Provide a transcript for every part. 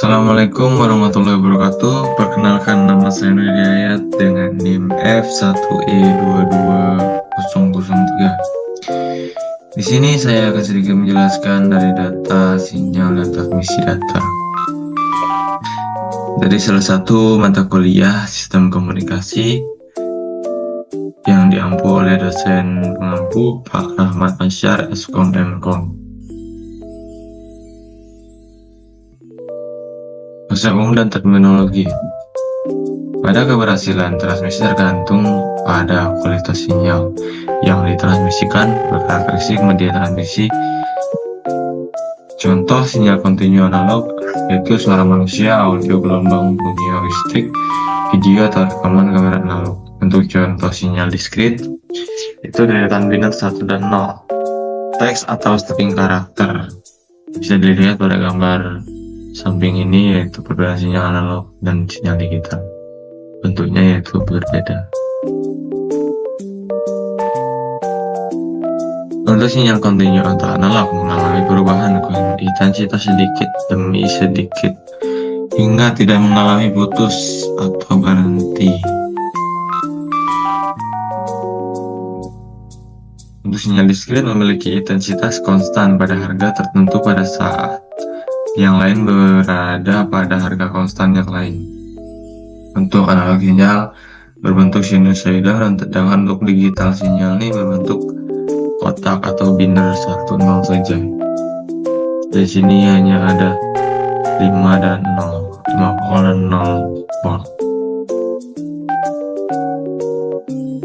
Assalamualaikum warahmatullahi wabarakatuh. Perkenalkan, nama saya Nur Hidayat dengan NIM F1E22003. Di sini saya akan sedikit menjelaskan dari data, sinyal, dan transmisi data dari salah satu mata kuliah sistem komunikasi yang diampu oleh dosen pengampu Pak Rahmat Ansyar Eskom Mkom. Bahasa umum dan terminologi. Pada keberhasilan transmisi tergantung pada kualitas sinyal yang ditransmisikan, berkarakteristik media transmisi. Contoh sinyal kontinu analog yaitu suara manusia, audio, gelombang bunyi listrik, video atau rekaman kamera analog. Untuk contoh sinyal diskrit itu deretan biner 1 dan 0, teks atau string karakter. Bisa dilihat pada gambar samping ini, yaitu perbedaan sinyal analog dan sinyal digital. Bentuknya yaitu berbeda. Untuk sinyal kontinu atau analog mengalami perubahan intensitas sedikit demi sedikit hingga tidak mengalami putus atau berhenti. Untuk sinyal diskrit memiliki intensitas konstan pada harga tertentu pada saat yang lain berada pada harga konstan yang lain. Untuk analog sinyal berbentuk sinusoidal, dan sedangkan untuk digital sinyal ini berbentuk kotak atau biner 1-0 saja. Di sini hanya ada 5 dan 0, 5 dan 0 volt.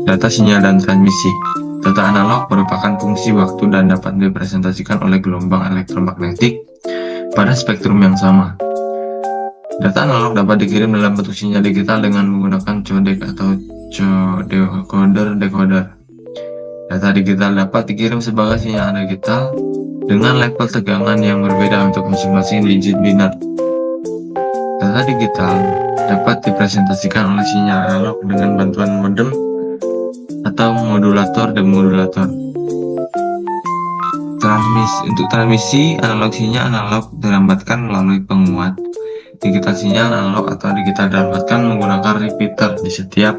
Data sinyal dan transmisi. Data analog merupakan fungsi waktu dan dapat direpresentasikan oleh gelombang elektromagnetik pada spektrum yang sama. Data analog dapat dikirim dalam bentuk sinyal digital dengan menggunakan codec atau decoder. Data digital dapat dikirim sebagai sinyal digital dengan level tegangan yang berbeda untuk masing-masing digit biner. Data digital dapat dipresentasikan oleh sinyal analog dengan bantuan modem atau modulator demodulator. Untuk transmisi analog sinyal analog dilambatkan melalui penguat. Digital sinyal analog atau digital dilambatkan menggunakan repeater di setiap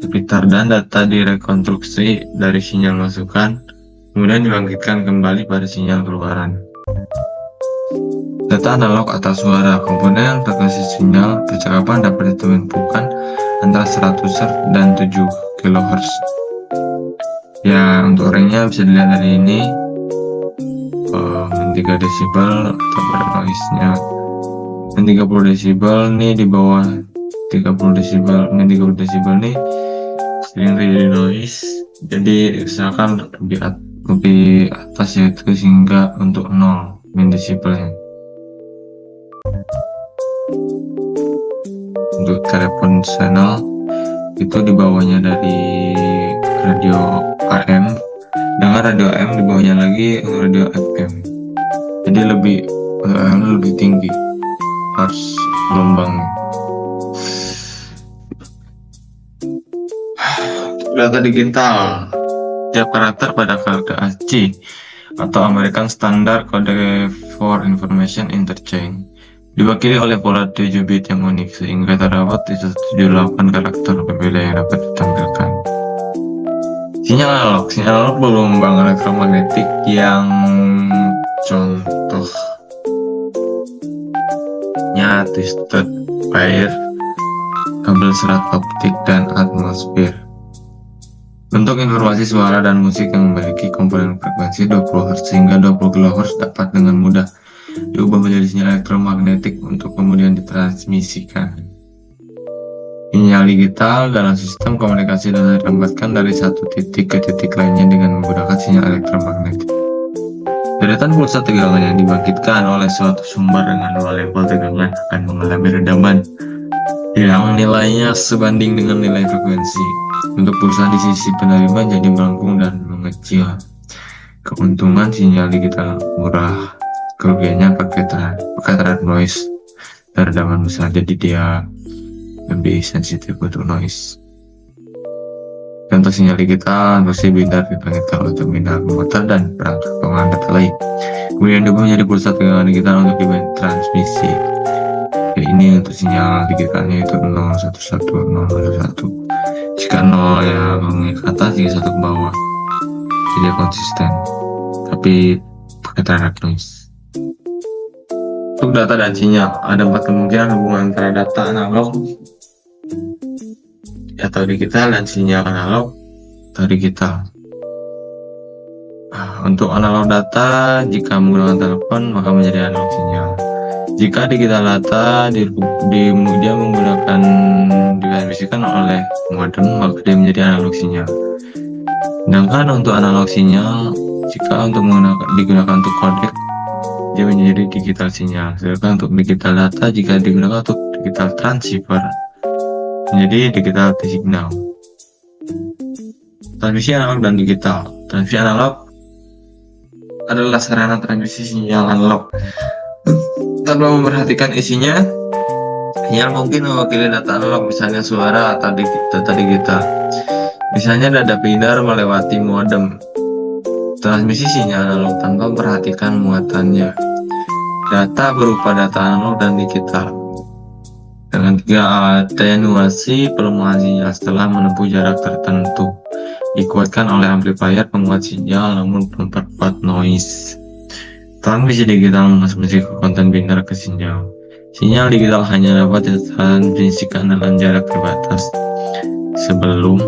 repeater, dan data direkonstruksi dari sinyal masukan kemudian dibangkitkan kembali pada sinyal keluaran. Data analog atau suara. Komponen frekuensi sinyal percakapan dapat ditentukan antara 100 Hz dan 7 kHz. Ya, untuk range-nya bisa dilihat dari ini. 3 desibel atau pada noise-nya, dan 30 desibel nih di bawah 30 desibel, ini 30 desibel nih sering terjadi noise, jadi misalkan lebih atas yaitu sehingga untuk 0 desibelnya. Untuk telepon channel itu di bawahnya dari radio AM, dengan radio AM di bawahnya lagi radio FM. Jadi lebih tinggi harus gelombangnya. Data digital. Setiap karakter pada kode ASCII atau American Standard Code for Information Interchange diwakili oleh pola 7 bit yang unik, sehingga terdapat 78 karakter berbeda yang dapat ditampilkan. Sinyal analog bergelombang elektromagnetik yang contohnya twisted pair, kabel serat optik, dan atmosfer. Bentuk informasi suara dan musik yang memiliki komponen frekuensi 20 Hz hingga 20 kHz dapat dengan mudah diubah menjadi sinyal elektromagnetik untuk kemudian ditransmisikan. Sinyal digital dalam sistem komunikasi dapat dilambatkan dari satu titik ke titik lainnya dengan menggunakan sinyal elektromagnetik. Deretan pulsa tegangan yang dibangkitkan oleh suatu sumber dengan 2 level tegangan akan mengalami redaman yang nilainya sebanding dengan nilai frekuensi. Untuk pulsa di sisi penerima jadi melengkung dan mengecil. Keuntungan sinyal digital murah, kerugiannya pakai terhadap noise dan redaman besar, jadi dia lebih sensitif untuk noise. Contoh sinyal digital versi biner dibangkitkan oleh terminal motor dan perangkat pengelola data lain. Kemudian diubah menjadi pulsa tegangan digital untuk ditransmisi. sinyal digitalnya itu 011 011. Jika 0 ya ke atas, jika 1 ke bawah, jadi konsisten tapi pakai direct noise. Untuk data dan sinyal ada 4 kemungkinan hubungan antara data analog atau digital dan sinyal analog atau digital. Untuk analog data, jika menggunakan telepon maka menjadi analog sinyal. Jika digital data dia menggunakan ditransmisikan oleh modem, maka dia menjadi analog sinyal. Sedangkan untuk analog sinyal, jika digunakan untuk codec, dia menjadi digital sinyal. Sedangkan untuk digital data, jika digunakan untuk digital transceiver, menjadi digital signal. Transmisi analog dan digital. Transmisi analog adalah sarana transmisi sinyal analog tanpa memperhatikan isinya. Sinyal mungkin mewakili data analog, misalnya suara atau data digital. Misalnya data binar melewati modem. Transmisi sinyal analog tanpa memperhatikan muatannya. Data berupa data analog dan digital. Dengan 3 atenuasi pelemahan sinyal setelah menempuh jarak tertentu. Dikuatkan oleh amplifier penguat sinyal namun memperkuat noise. Transmisi digital mentransmisikan konten binar ke sinyal. Sinyal digital hanya dapat ditransmisikan dalam jarak terbatas sebelum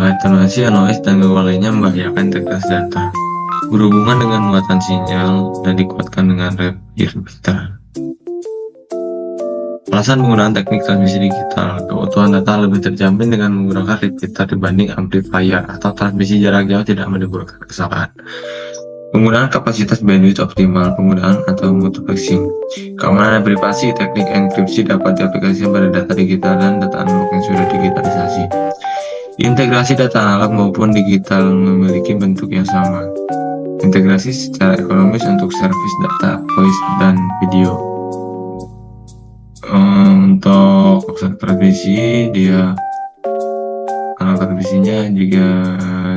atenuasi noise dan gangguan lainnya membahayakan integritas data. Berhubungan dengan muatan sinyal dan dikuatkan dengan repeater. Alasan penggunaan teknik transmisi digital, keutuhan data lebih terjamin dengan menggunakan repeater dibanding amplifier atau transmisi jarak jauh tidak menimbulkan kesalahan. Penggunaan kapasitas bandwidth optimal, penggunaan atau multiplexing. Keamanan dan privasi, teknik enkripsi dapat diaplikasikan pada data digital dan data analog yang sudah digitalisasi. Integrasi data analog maupun digital memiliki bentuk yang sama. Integrasi secara ekonomis untuk servis data, voice, dan video. Untuk transmisi, dia analog transmisinya juga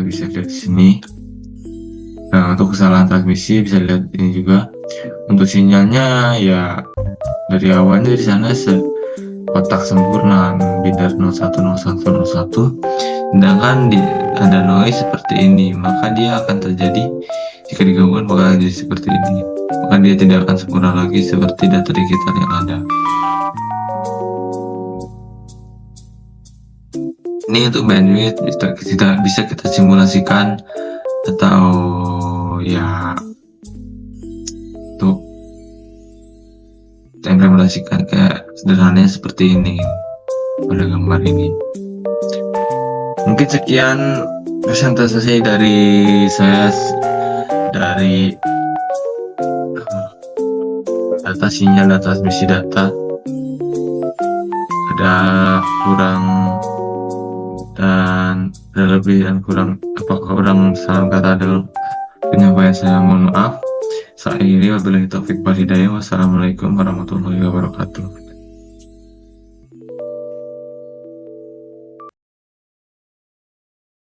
bisa lihat di sini. Nah, untuk kesalahan transmisi bisa lihat ini juga. Untuk sinyalnya ya dari awalnya di sana kotak sempurna binar 010101. Sedangkan ada noise seperti ini, maka dia akan terjadi jika digabungkan bakal jadi seperti ini. Maka dia tidak akan sempurna lagi seperti data digital yang ada. Ini untuk bandwidth bisa kita simulasikan atau ya untuk kita implementasikan kayak sederhananya seperti ini pada gambar ini. Mungkin sekian presentasi dari saya dari data sinyal dan transmisi data. Ada kurang dan ada lebih dan kurang salah kata dalam penyampaian saya, mohon maaf. Saya akhiri, wabillahi taufik wal hidayah. Wassalamualaikum warahmatullahi wabarakatuh.